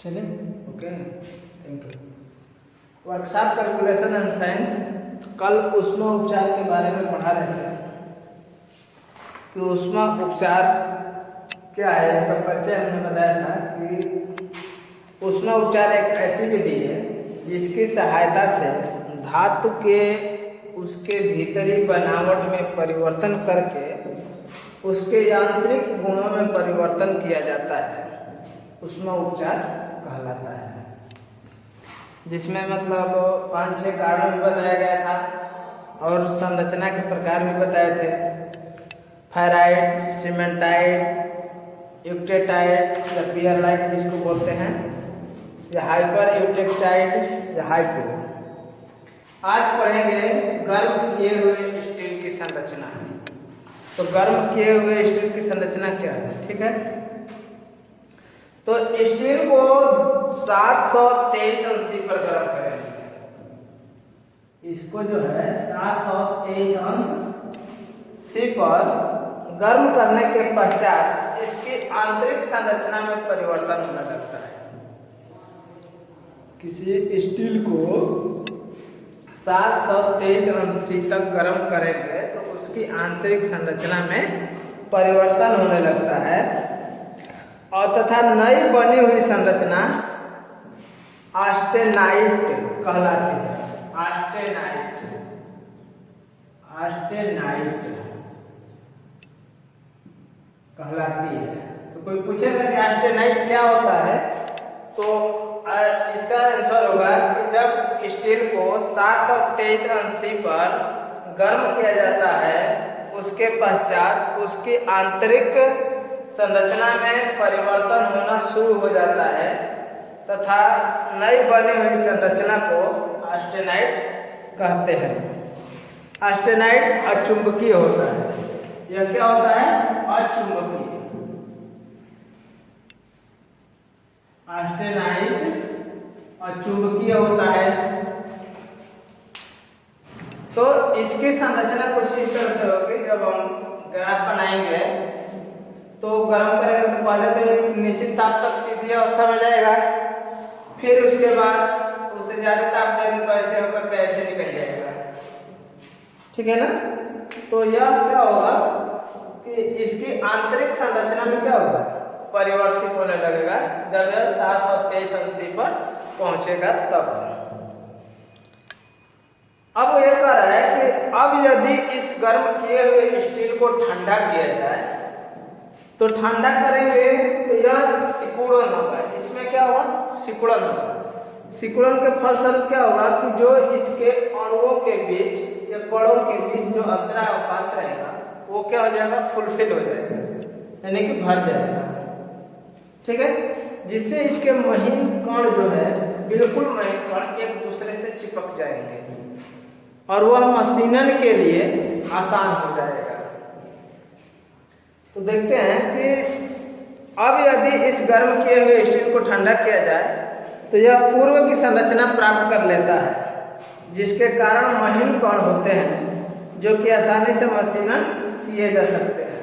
चलिए okay, thank you. Workshop calculation and science, कल ऊष्मा उपचार के बारे में पढ़ा रहे थे कि ऊष्मा उपचार क्या है। इसका परिचय हमने बताया था कि ऊष्मा उपचार एक ऐसी विधि है जिसकी सहायता से धातु के उसके भीतरी बनावट में परिवर्तन करके उसके यांत्रिक गुणों में परिवर्तन किया जाता है, ऊष्मा उपचार कहलाता है। जिसमें मतलब 5-6 कारण भी बताया गया था और संरचना के प्रकार भी बताए थे। फेराइट, सीमेंटाइट, यूक्टेटाइट या पियरलाइट जिसको बोलते हैं, या हाइपर यूक्टेटाइट या हाइपो। आज पढ़ेंगे गर्म किए हुए स्टील की संरचना। तो गर्म किए हुए स्टील की संरचना क्या है, ठीक है। तो स्टील को 723 अंश पर गर्म करेंगे। इसको जो है 723 अंश सी पर गर्म करने के पश्चात इसकी आंतरिक संरचना में परिवर्तन होने लगता है। किसी स्टील को 723 अंश सी तक गर्म करेंगे तो उसकी आंतरिक संरचना में परिवर्तन होने लगता है और तथा नई बनी हुई संरचना ऑस्टेनाइट कहलाती है। ऑस्टेनाइट कहलाती है। तो कोई पूछेगा कि ऑस्टेनाइट क्या होता है, तो इसका आंसर होगा कि जब स्टील को 723 अंश पर गर्म किया जाता है उसके पश्चात उसकी आंतरिक संरचना में परिवर्तन होना शुरू हो जाता है तथा नई बनी हुई संरचना को ऑस्टेनाइट कहते हैं। ऑस्टेनाइट अचुंबकीय होता है। यह क्या होता है? अचुंबकीय। ऑस्टेनाइट अचुंबकीय होता है। तो इसकी संरचना कुछ इस तरह से होगी। जब हम ग्राफ बनाएंगे तो गर्म करेंगे तो पहले तो एक निश्चित ताप तक सीधी अवस्था में जाएगा, फिर उसके बाद उससे ज्यादा ताप देंगे तो ऐसे होकर के ऐसे निकल जाएगा, ठीक है ना। तो यह क्या होगा कि इसकी आंतरिक संरचना में क्या होगा, परिवर्तित होने लगेगा जब यह 723 अंश पर पहुंचेगा तब। अब यह कह रहा है कि अब यदि इस गर्म किए हुए स्टील को ठंडा किया जाए तो ठंडा करेंगे तो यह सिकुड़न होगा। इसमें क्या होगा? सिकुड़न होगा। सिकुड़न के फलस्वरूप क्या होगा कि जो इसके अणुओं के बीच या कणों के बीच जो अंतरावकाश रहेगा वो क्या हो जाएगा? फुलफिल हो जाएगा, यानी कि भर जाएगा, ठीक है। जिससे इसके महीन कण जो है, बिल्कुल महीन कण एक दूसरे से चिपक जाएंगे और वह मशीनन के लिए आसान हो जाएगा। तो देखते हैं कि अब यदि इस गर्म किए हुए स्टील को ठंडा किया जाए तो यह पूर्व की संरचना प्राप्त कर लेता है, जिसके कारण महीन कण होते हैं जो कि आसानी से मशीनन किए जा सकते हैं।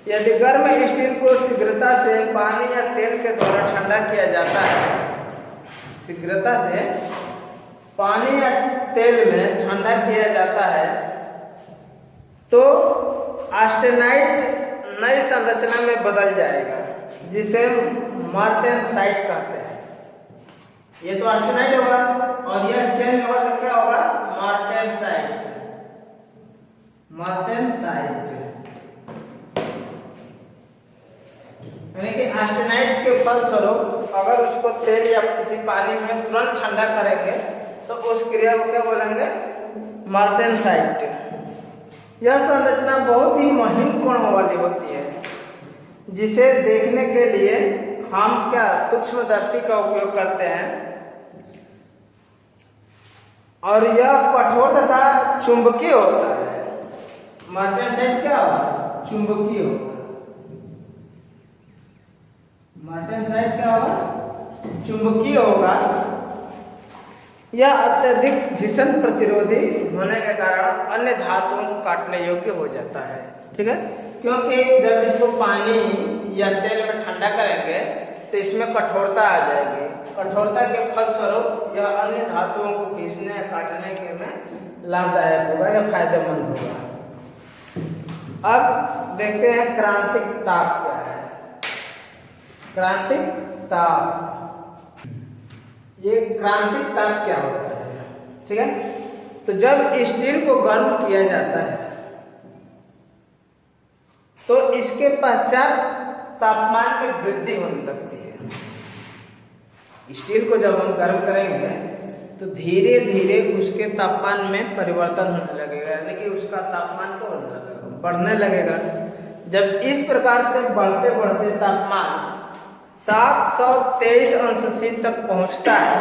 यदि गर्म स्टील को शीघ्रता से पानी या तेल के द्वारा ठंडा किया जाता है, शीघ्रता से पानी या तेल में ठंडा किया जाता है तो ऑस्टेनाइट नई संरचना में बदल जाएगा, जिसे मार्टेनसाइट कहते हैं। ये तो ऑस्टेनाइट होगा और यह चेंज होगा तो क्या होगा? मार्टेनसाइट। यानी कि ऑस्टेनाइट के फलस्वरूप अगर उसको तेल या किसी पानी में तुरंत ठंडा करेंगे तो उस क्रिया को क्या बोलेंगे? मार्टेनसाइट। यह संरचना बहुत ही महीन कोणों वाली होती है, जिसे देखने के लिए हम क्या सूक्ष्मदर्शी का उपयोग करते हैं, और यह कठोर तथा चुंबकीय होता है। मार्टेनसाइट क्या होगा? चुंबकीय होगा। मार्टेनसाइट क्या होगा? चुंबकीय होगा। यह अत्यधिक घर्षण प्रतिरोधी होने के कारण अन्य धातुओं को काटने योग्य हो जाता है, ठीक है। क्योंकि जब इसको पानी या तेल में ठंडा करेंगे तो इसमें कठोरता आ जाएगी। कठोरता के फलस्वरूप यह अन्य धातुओं को खींचने या काटने के में लाभदायक होगा या फायदेमंद होगा। अब देखते हैं क्रांतिक ताप क्या है। क्रांतिक ताप, ये क्रांतिक ताप क्या होता है? ठीक है, तो जब स्टील को गर्म किया जाता है तो इसके पश्चात तापमान में वृद्धि होने लगती है। स्टील को जब हम गर्म करेंगे तो धीरे धीरे उसके तापमान में परिवर्तन होने लगेगा, यानी कि उसका तापमान क्या होने लगेगा? बढ़ने लगेगा। जब इस प्रकार से बढ़ते बढ़ते तापमान 723 अंश सी तक पहुंचता है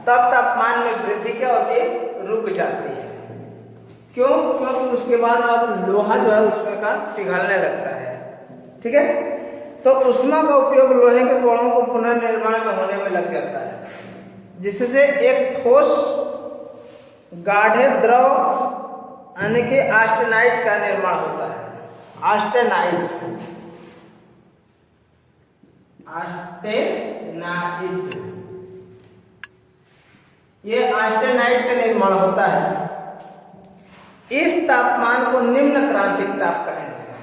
तब तापमान में वृद्धि क्या होती है? रुक जाती है। क्यों? क्योंकि उसके बाद अब लोहा जो है उसमें का पिघलने लगता है। ठीक है, तो ऊष्मा का उपयोग लोहे के गोलों को पुनर्निर्माण में होने में लग जाता है, जिससे एक ठोस गाढ़े द्रव यानी कि ऑस्टेनाइट का निर्माण होता है। ऑस्टेनाइट, ऑस्टेनाइट, ये ऑस्टेनाइट का निर्माण होता है। इस तापमान को निम्न क्रांतिक ताप कहेंगे।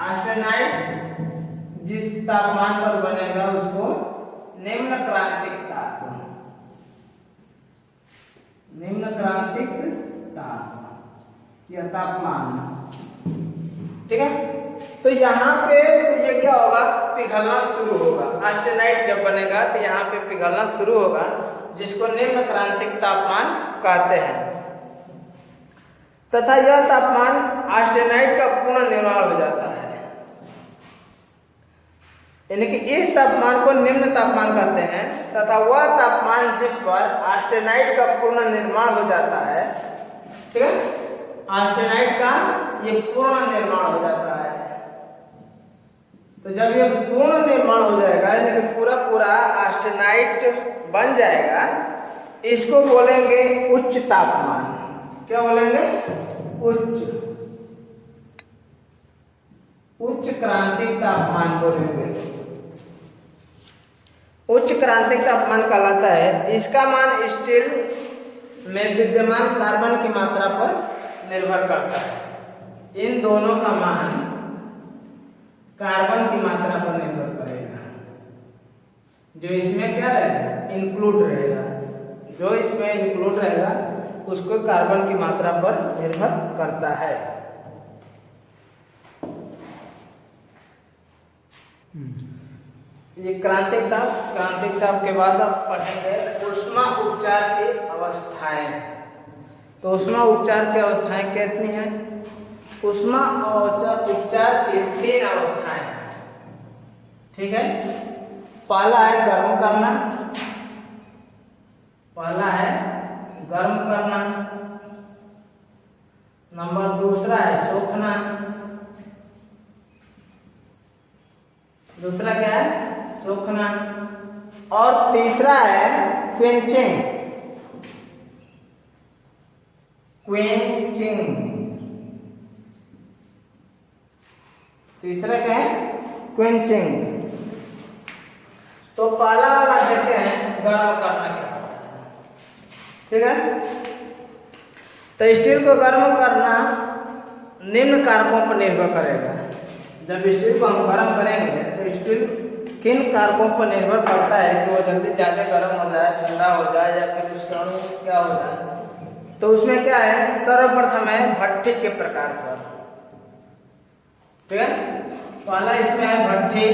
ऑस्टेनाइट जिस तापमान पर बनेगा उसको निम्न क्रांतिक ताप, निम्न क्रांतिक ताप या तापमान। ठीक है, तो यहाँ पे तो ये क्या होगा? पिघलना शुरू होगा। ऑस्टेनाइट जब बनेगा तो यहाँ पे पिघलना शुरू होगा, जिसको निम्न क्रांतिक तापमान कहते हैं, तथा यह तापमान ऑस्टेनाइट का पूर्ण निर्माण हो जाता है। यानी कि इस तापमान को निम्न तापमान कहते हैं, तथा वह तापमान जिस पर ऑस्टेनाइट का पूर्ण निर्माण हो जाता है। ठीक है, ऑस्टेनाइट का ये पूर्ण निर्माण हो जाता है। तो जब ये पूर्ण निर्माण हो जाएगा यानी कि पूरा पूरा ऑस्टेनाइट बन जाएगा, इसको बोलेंगे उच्च तापमान। क्या बोलेंगे? उच्च क्रांतिक तापमान बोलेंगे। उच्च क्रांतिक तापमान कहलाता है। इसका मान स्टील में विद्यमान कार्बन की मात्रा पर निर्भर करता है। इन दोनों का मान कार्बन की मात्रा पर निर्भर करेगा। जो इसमें क्या रहेगा? इंक्लूड रहेगा। जो इसमें इंक्लूड रहेगा उसको कार्बन की मात्रा पर निर्भर करता है। ये क्रांतिक ताप के बाद आप पढ़ेंगे ऊष्मा उपचार की अवस्थाएं। तो ऊष्मा उपचार की अवस्थाएं कितनी हैं? ऊष्मा उपचार की 3 अवस्थाएं। ठीक है, पहला है गर्म करना, पहला है गर्म करना, नंबर दूसरा है सोखना, दूसरा क्या है? सोखना, और तीसरा है क्वेंचिंग। क्वेंचिंग, तीसरा क्या है? क्वेंचिंग। तो पहला वाला देखते हैं गर्म करना क्या होता है। ठीक है, तो स्टील को गर्म करना निम्न कारकों पर निर्भर करेगा। जब स्टील को हम गर्म करेंगे तो स्टील किन कारकों पर निर्भर करता है कि वो जल्दी ज़्यादा गर्म हो जाए, ठंडा हो जाए, या फिर उसका क्या हो जाए। तो उसमें क्या है? सर्वप्रथम है भट्ठी के प्रकार पर। ठीक है, पहला इसमें है भट्ठी,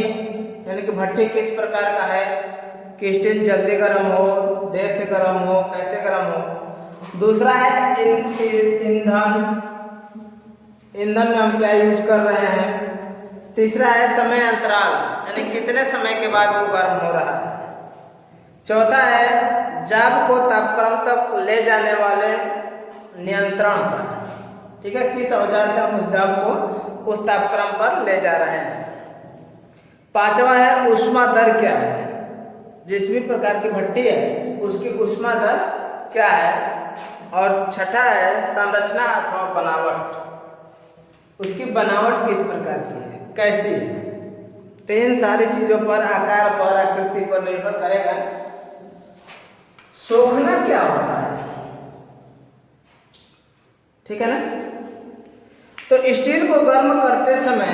यानी कि भट्ठी किस प्रकार का है कि स्टील जल्दी गर्म हो, देर से गर्म हो, कैसे गर्म हो। दूसरा है ईंधन, ईंधन में हम क्या यूज कर रहे हैं। तीसरा है समय अंतराल, यानी कितने समय के बाद वो गर्म हो रहा है। चौथा है जाप को तापक्रम तक ले जाने वाले नियंत्रण पर। ठीक है, किस औजार से हम उस जाप को उस तापक्रम पर ले जा रहे हैं। पांचवा है ऊष्मा दर क्या है, जिस भी प्रकार की भट्टी है उसकी ऊष्मा दर क्या है। और छठा है संरचना अथवा बनावट, उसकी बनावट किस प्रकार की है, कैसी है। तो इन सारी चीजों पर, आकार पर, आकृति पर निर्भर करेगा सोखना क्या होता है। ठीक है ना। तो स्टील को गर्म करते समय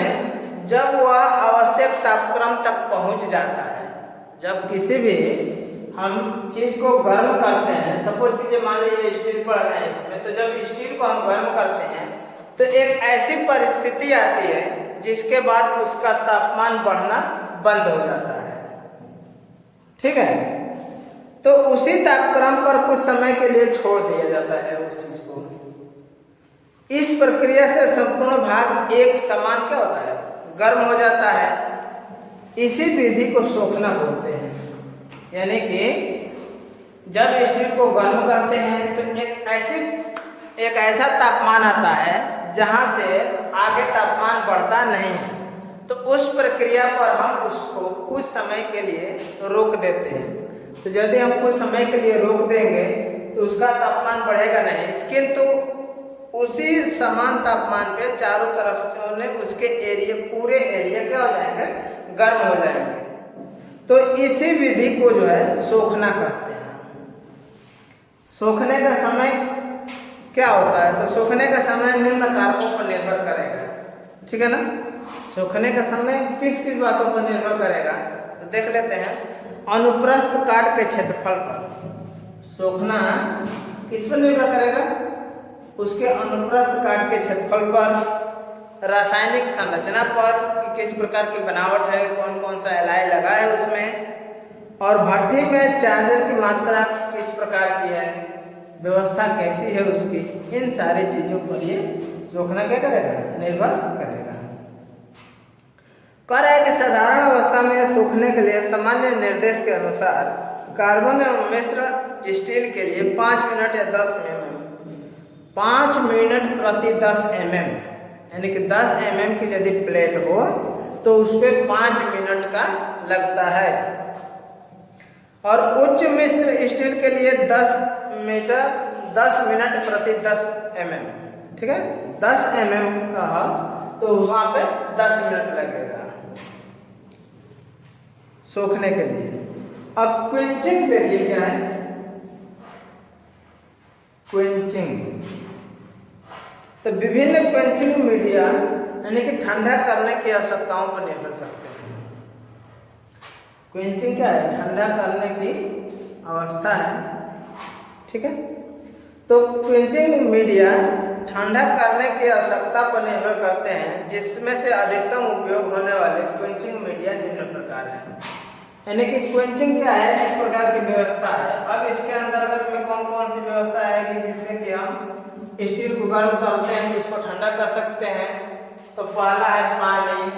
जब वह आवश्यक तापक्रम तक पहुंच जाता है, जब किसी भी हम चीज को गर्म करते हैं, सपोज कीजिए मान लीजिए स्टील पड़ रहा है इसमें, तो जब स्टील को हम गर्म करते हैं तो एक ऐसी परिस्थिति आती है जिसके बाद उसका तापमान बढ़ना बंद हो जाता है। ठीक है। तो उसी तापक्रम पर कुछ समय के लिए छोड़ दिया जाता है उस चीज को। इस प्रक्रिया से संपूर्ण भाग एक समान क्या होता है, गर्म हो जाता है। इसी विधि को सोखना बोलते हैं। यानी कि जब स्टील को गर्म करते हैं तो एक ऐसा तापमान आता है जहां से आगे तापमान बढ़ता नहीं है, तो उस प्रक्रिया पर हम उसको कुछ समय के लिए रोक देते हैं। तो यदि हम कुछ समय के लिए रोक देंगे तो उसका तापमान बढ़ेगा नहीं, किंतु उसी समान तापमान पे चारों तरफ ने उसके एरिया, पूरे एरिया क्या हो जाएंगे, गर्म हो जाएंगे। तो इसी विधि को जो है सोखना कहते हैं। सोखने का समय क्या होता है, तो सोखने का समय निम्न कारकों पर निर्भर करेगा। ठीक है ना। सोखने का समय किस किस बातों पर निर्भर करेगा, तो देख लेते हैं। अनुप्रस्थ काट के क्षेत्रफल पर सोखना किस पर निर्भर करेगा, उसके अनुप्रस्थ काट के क्षेत्रफल पर, रासायनिक संरचना पर कि किस प्रकार की बनावट है, कौन कौन सा एलाई लगा है उसमें, और भट्ठी में चार्जर की मात्रा किस प्रकार की है, व्यवस्था कैसी है उसकी। इन सारी चीजों पर ये सोखना क्या करेगा, निर्भर करेगा। कह रहा है कि साधारण अवस्था में सूखने के लिए सामान्य निर्देश के अनुसार कार्बन एवं मिश्र स्टील के लिए 5 मिनट या 10 mm, 5 मिनट प्रति 10 mm, यानी कि 10 mm की यदि प्लेट हो तो उस पर 5 मिनट का लगता है। और उच्च मिश्र स्टील के लिए 10 मिनट प्रति 10 mm। ठीक है। 10 mm का तो वहां पे 10 मिनट लगेगा सोखने के लिए। अब क्विंचिंग देखिए क्या है, क्विंचिंग। तो विभिन्न क्विंचिंग मीडिया यानी कि ठंडा करने की आवश्यकताओं पर निर्भर करते हैं। क्विंचिंग क्या है, ठंडा करने की अवस्था है। ठीक है। तो क्विंचिंग मीडिया ठंडा करने की आवश्यकता पर निर्भर करते हैं, जिसमें से अधिकतम उपयोग होने वाले क्विंचिंग मीडिया निम्न प्रकार है। यानी कि क्विंचिंग क्या है, एक प्रकार की व्यवस्था है। अब इसके अंतर्गत में कौन कौन सी व्यवस्था आएगी जिससे कि हम स्टील को गर्म करते हैं तो इसको ठंडा कर सकते हैं। तो पहला है पानी,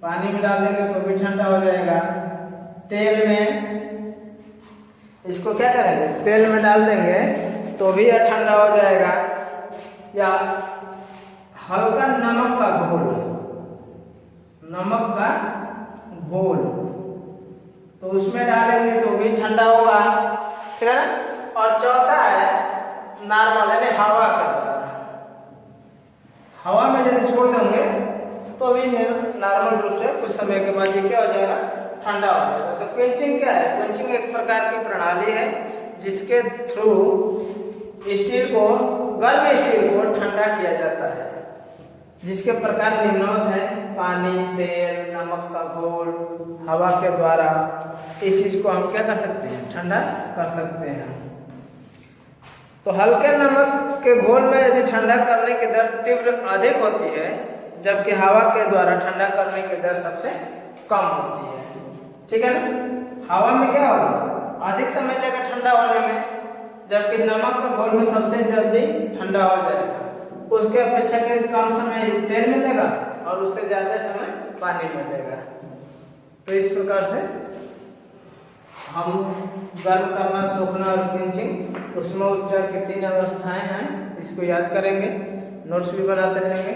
पानी में डाल देंगे तो भी ठंडा हो जाएगा। तेल में इसको क्या करेंगे, तेल में डाल देंगे तो भी यह ठंडा हो जाएगा। या हल्का नमक का घोल, नमक का घोल तो उसमें डालेंगे तो भी ठंडा होगा। ठीक है ना। और चौथा है नॉर्मल यानी हवा का द्वारा, हवा में यदि छोड़ देंगे तो भी नॉर्मल रूप से कुछ समय के बाद ये क्या हो जाएगा, ठंडा हो जाएगा। तो क्विंचिंग क्या है, क्विंचिंग एक प्रकार की प्रणाली है जिसके थ्रू स्टील को, गर्म स्टील को ठंडा किया जाता है, जिसके प्रकार निम्नवत है: पानी, तेल, नमक का घोल, हवा के द्वारा। इस चीज को हम क्या कर सकते हैं, ठंडा कर सकते हैं। तो हल्के नमक के घोल में यदि ठंडा करने की दर तीव्र अधिक होती है, जबकि हवा के द्वारा ठंडा करने की दर सबसे कम होती है। ठीक है ना। हवा में क्या होगा, अधिक समय लगेगा ठंडा होने में, जबकि नमक के घोल में सबसे जल्दी ठंडा हो जाएगा। उसके अपेक्षाकृत कम समय तेल में लेगा और उससे ज्यादा समय पानी में लेगा। तो इस प्रकार से हम गर्म करना, सोखना और क्विंचिंग, उसमें उपचार की 3 अवस्थाएं हैं। इसको याद करेंगे, नोट्स भी बनाते रहेंगे।